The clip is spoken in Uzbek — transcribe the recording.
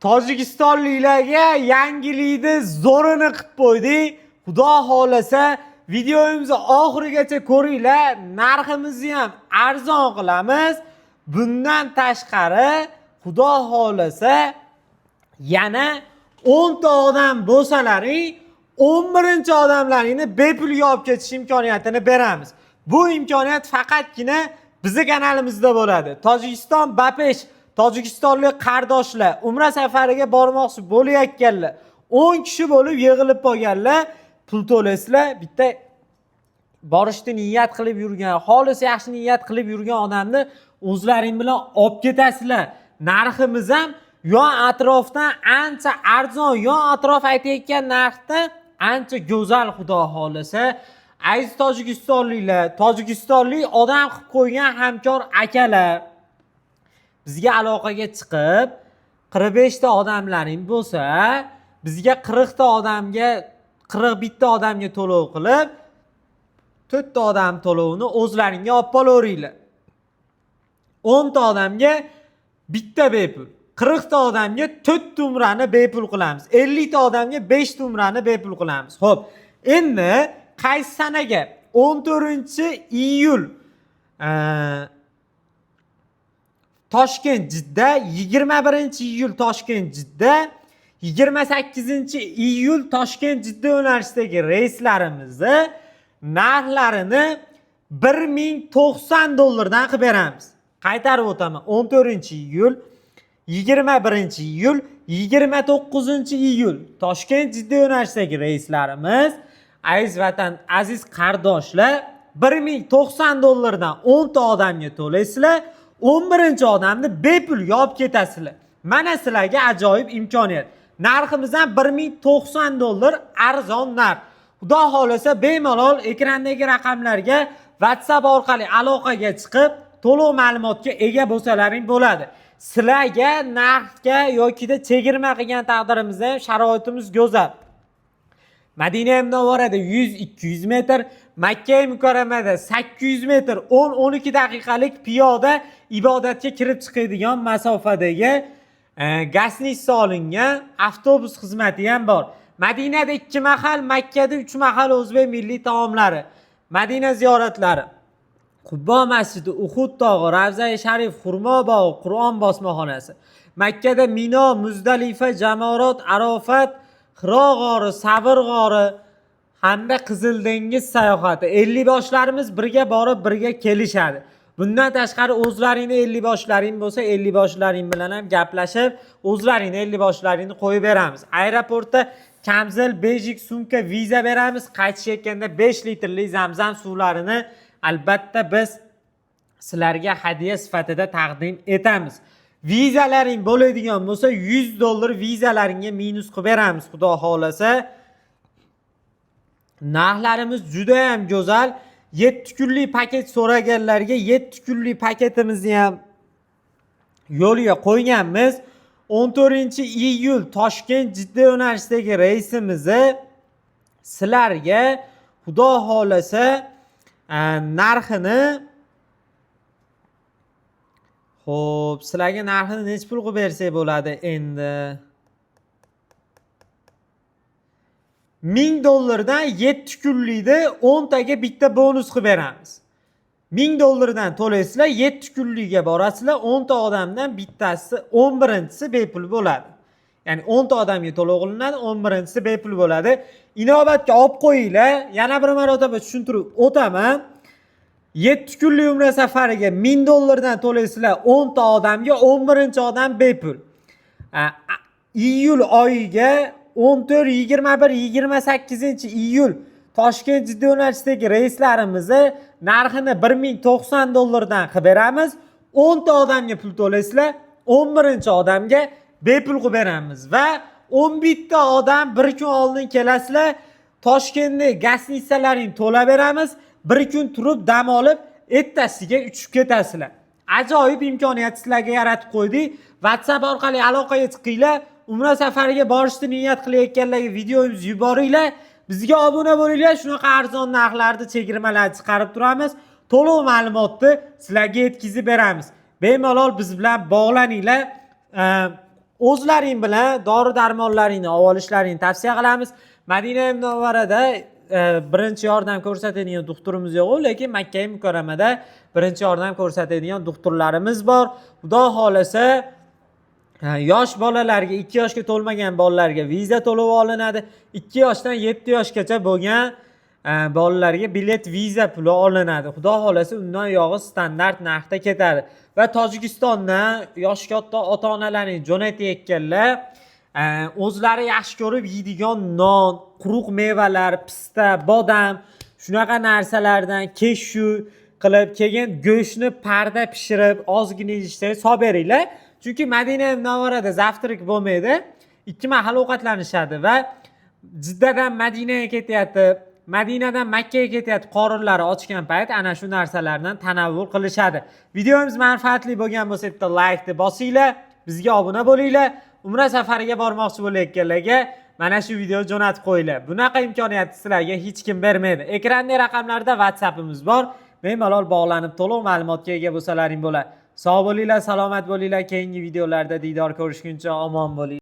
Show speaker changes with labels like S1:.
S1: Tojikistonliklarga yangilikni zo'rini qilib qo'ydik. Xudo xolasa videomizni oxirigacha ko'ringlar. Narximizni ham arzon qilamiz. Bundan tashqari Xudo xolasa yana 10 ta odam bo'lsalaring 11-odamlaringni bepulga olib ketish imkoniyatini beramiz. Bu imkoniyat faqatgina bizning kanalimizda bo'ladi. Tojikiston Bapesh Tojikistonlik qardoshlar Umra safariga bormoqchi bo'layotganlar 10 kishi bo'lib yig'ilib qolganlar. Pul to'laysizlar. Bitta borishni niyat qilib yurgan, xolis yaxshi niyat qilib yurgan odamni o'zlaring bilan olib ketasizlar. Narximiz ham yon atrofdan ancha arzon, yon atrof aytayotgan narxdan ancha go'zal xudo xolasa. Aziz tojikistonliklar, tojikistonlik odam qilib qo'ygan hamkor akalar bizga aloqaga chiqib 45 ta odamlaring bo'lsa, bizga 40 ta odamga 41 ta odamga to'lov qilib 4 ta odam to'lovini o'zlaringga olib qolaveringlar. 10 ta odamga bitta bepul, 40 ta odamga 4 umrani bepul qilamiz. 50 ta odamga 5 umrani bepul qilamiz. Xo'p, endi qaysi sanaga? 14-iyul Toshkent Jidda, 21-iyul Toshkent Jidda, 28-iyul Toshkent Jidda yo'nalishidagi reyslarimizni narxlarini $1090 qilib beramiz. Qaytarib o'taman. 14-iyul, 21-iyul, 29-iyul Toshkent Jidda yo'nalishidagi reyslarimiz aziz vatan, aziz qardoshlar $1090 dan 10 ta odamga to'laysizlar. 11-odamni bepul olib ketasizlar. Mana sizlarga ajoyib imkoniyat. Narximiz ham $1090 arzon narx. Xudo xolasa bemalol ekrandagi raqamlarga WhatsApp orqali aloqaga chiqib, to'liq ma'lumotga ega bo'lsalaring bo'ladi. Sizlarga narxga yoki chegirma qilgan taqdirimizda ham sharoitimiz go'zal. Madina Munavvarada 100-200 metr, Makka Mukarramada 800 metr, 10-12 daqiqalik piyoda ibodatga kirib chiqadigan masofadagi gasnich solingan avtobus xizmati ham bor. Madinada 2 mahal, Makkada 3 mahal o'zbek milliy taomlari, Madina ziyoratlari, Qubbo masjidi, Uhud tog'i, Ravza-i Sharif, Xurmo bog'i, Qur'on bosmaxonasi. Makkada Mino, Muzdalifa, Jamorot, Arofat, Hiro g'ori, Savr g'ori hamda Qizil dengiz sayohati. 50 boshlarimiz birga borib, birga kelishadi. Bundan tashqari o'zlaringni 50 boshlaring bo'lsa, 50 boshlaring bilan ham gaplashib, o'zlaringni 50 boshlaringni qo'yib beramiz. Aeroportda kamzil, bejik, sumka, viza beramiz. Qaytishayotganda 5 litrli Zamzam suvlarini albatta biz sizlarga hadiya sifatida taqdim etamiz. Vizalaring bo'ladigan bo'lsa $100 vizalaringga minus qilib beramiz xudo xolasa. Narxlarimiz juda ham go'zal. 7 kunlik paket so'raganlarga 7 kunlik paketimizni ham yo'lga qo'yganmiz. 14-iyul Toshkent Jidda yo'nalishidagi reysimizni sizlarga xudo xolasa narxini xo'p, sizlarga narxini necha pul qilib bersak bo'ladi endi? $1000 dan 7 kunlikda 10 taga bitta bonus qilib beramiz. $1000 dan to'laysizlar, 7 kunlikga borasizlar, 10 ta odamdan bittasi 11-si bepul bo'ladi. Ya'ni 10 ta odamga to'lov qilinadi, 11-si bepul bo'ladi. Inobatga olib qo'yinglar. Yana bir marotaba tushuntirib o'taman. 7 kunlik umra safariga $1000 dan to'laysizlar, 10 ta odamga, 11-odam bepul. Iyul oyiga 14, 21, 28-iyul Toshkent Jidda yo'nalishidagi reyslarimizni narxini $1090 dan qilib beramiz. 10 ta odamga pul to'laysizlar, 11-odamga bepul qilib beramiz va 11 ta odam bir kun oldin kelasizlar, Toshkentda gasnitsalaring to'lab beramiz. Bir kun turib dam olib, ertasiga uchib ketasizlar. Ajoyib imkoniyat sizlarga yaratib qo'ydik. WhatsApp orqali aloqaga chiqinglar. Umra safariga borishni niyat qilayotganlarga videomizni yuboringlar. Bizga obuna bo'linglar. Shunaqa arzon narxlarda chegirmalar chiqarib turamiz. To'liq ma'lumotni sizlarga yetkazib beramiz. Bemalol biz bilan bog'laninglar. o'zlaring bilan dori-darmonlaringni olib olishlaringni tavsiya qilamiz. Madina Munavvarada birinchi yordam ko'rsatadigan doktorimiz yo'q, lekin Makka Mukarramada birinchi yordam ko'rsatadigan doktorlarimiz bor. Xudo xolasa yosh bolalarga, 2 yoshga to'lmagan bolalarga viza to'lab olinadi. 2 yoshdan 7 yoshgacha bo'lgan bolalarga bilet viza puli olinadi. Xudo xolasa undan yog'i standart narxda ketadi. Va Tojikistondan yosh katta ota-onalarning jo'natayotganlar o'zlari yaxshi ko'rib yeydigan non, quruq mevalar, pista, bodam, shunaqa narsalardan keshu qilib kelgan go'shtni parda pishirib, ozgina idishda solib beringlar. Chunki Madina Munavvarada zavtrak bo'lmaydi. 2 mahal ovqatlanishadi va Jiddadan Madinaga ketyapti, Madinadan Makkaga ketyapti qorinlari ochgan payt ana shu narsalardan tanavvur qilishadi. Videomiz manfaatli bo'lgan bo'lsa, bitta like deb bosinglar, bizga obuna bo'linglar. Umra safariga bormoqchi bo'layotganlarga mana shu video jo'natib qo'yinglar. Bunaqa imkoniyatni sizlarga hech kim bermaydi. Ekrandagi raqamlarda WhatsAppimiz bor. Bemalol bog'lanib to'liq ma'lumotga ega bo'lsalaring bo'ladi. Sog' bo'linglar, salomat bo'linglar. Keyingi videolarda diydor ko'rishguncha omon bo'linglar.